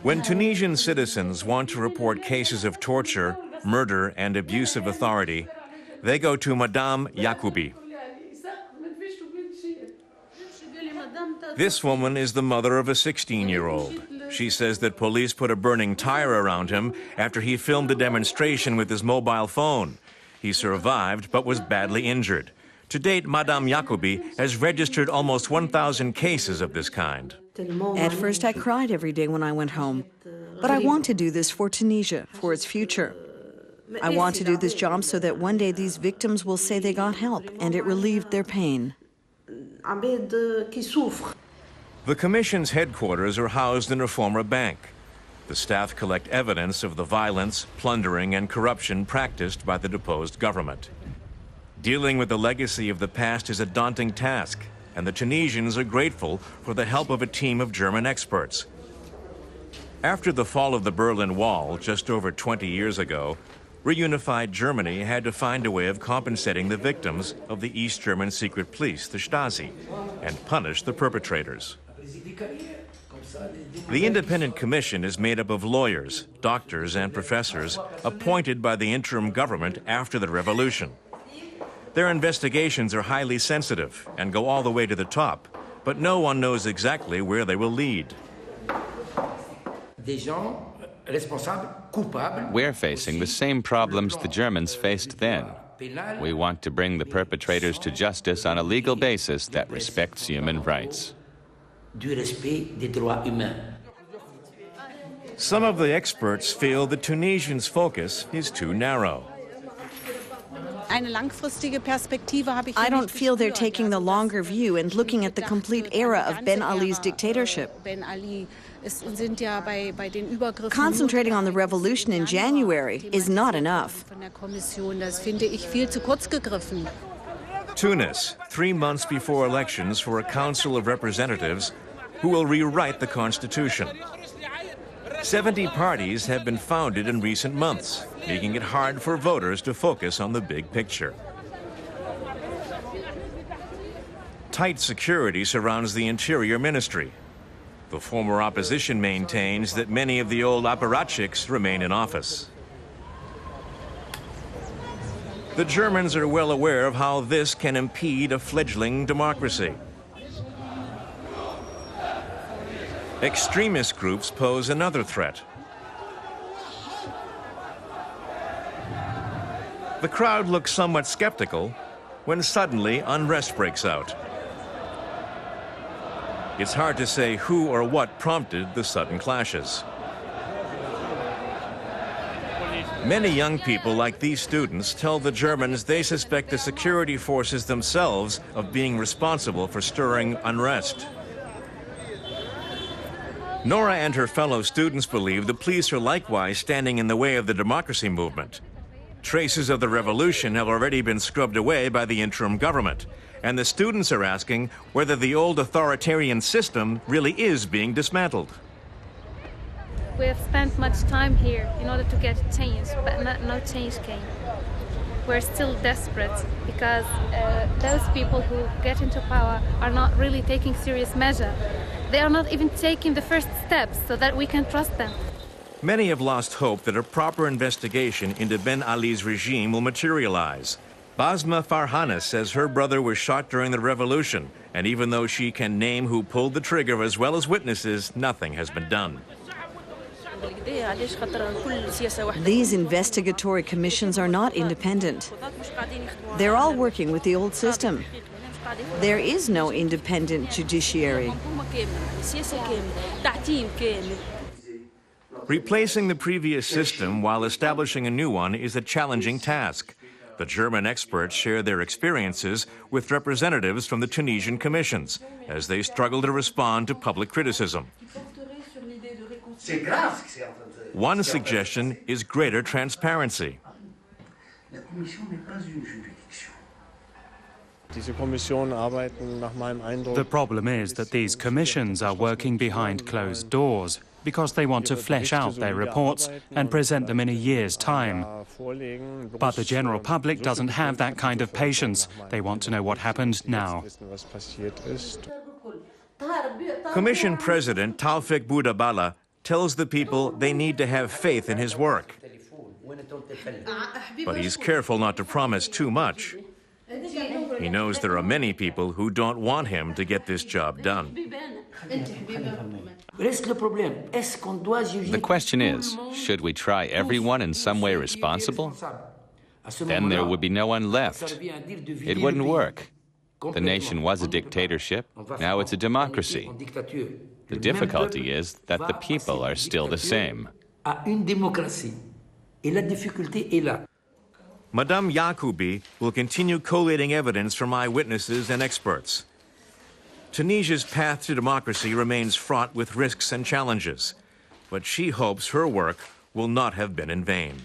When Tunisian citizens want to report cases of torture, murder, and abuse of authority, they go to Madame Yacoubi. This woman is the mother of a 16-year-old. She says that police put a burning tire around him after he filmed a demonstration with his mobile phone. He survived but was badly injured. To date, Madame Yacoubi has registered almost 1,000 cases of this kind. At first, I cried every day when I went home. But I want to do this for Tunisia, for its future. I want to do this job so that one day these victims will say they got help and it relieved their pain. The Commission's headquarters are housed in a former bank. The staff collect evidence of the violence, plundering, and corruption practiced by the deposed government. Dealing with the legacy of the past is a daunting task, and the Tunisians are grateful for the help of a team of German experts. After the fall of the Berlin Wall just over 20 years ago, reunified Germany had to find a way of compensating the victims of the East German secret police, the Stasi, and punish the perpetrators. The independent commission is made up of lawyers, doctors, and professors appointed by the interim government after the revolution. Their investigations are highly sensitive and go all the way to the top, but no one knows exactly where they will lead. We're facing the same problems the Germans faced then. We want to bring the perpetrators to justice on a legal basis that respects human rights. Some of the experts feel the Tunisians' focus is too narrow. I don't feel they're taking the longer view and looking at the complete era of Ben Ali's dictatorship. Concentrating on the revolution in January is not enough. Tunis, 3 months before elections for a Council of Representatives who will rewrite the constitution. 70 parties have been founded in recent months, making it hard for voters to focus on the big picture. Tight security surrounds the Interior Ministry. The former opposition maintains that many of the old apparatchiks remain in office. The Germans are well aware of how this can impede a fledgling democracy. Extremist groups pose another threat. The crowd looks somewhat skeptical when suddenly unrest breaks out. It's hard to say who or what prompted the sudden clashes. Many young people like these students tell the Germans they suspect the security forces themselves of being responsible for stirring unrest. Nora and her fellow students believe the police are likewise standing in the way of the democracy movement. Traces of the revolution have already been scrubbed away by the interim government, and the students are asking whether the old authoritarian system really is being dismantled. We have spent much time here in order to get change, but no change came. We're still desperate because those people who get into power are not really taking serious measure. They are not even taking the first steps so that we can trust them. Many have lost hope that a proper investigation into Ben Ali's regime will materialize. Basma Farhana says her brother was shot during the revolution, and even though she can name who pulled the trigger as well as witnesses, nothing has been done. These investigatory commissions are not independent. They're all working with the old system. There is no independent judiciary. Replacing the previous system while establishing a new one is a challenging task. The German experts share their experiences with representatives from the Tunisian commissions as they struggle to respond to public criticism. One suggestion is greater transparency. The problem is that these commissions are working behind closed doors. because they want to flesh out their reports and present them in a year's time. But the general public doesn't have that kind of patience. They want to know what happened now. Commission President Taufik Boudabala tells the people they need to have faith in his work. But he's careful not to promise too much. He knows there are many people who don't want him to get this job done. The question is, should we try everyone in some way responsible? Then there would be no one left. It wouldn't work. The nation was a dictatorship, now it's a democracy. The difficulty is that the people are still the same. Madame Yacoubi will continue collating evidence from eyewitnesses and experts. Tunisia's path to democracy remains fraught with risks and challenges, but she hopes her work will not have been in vain.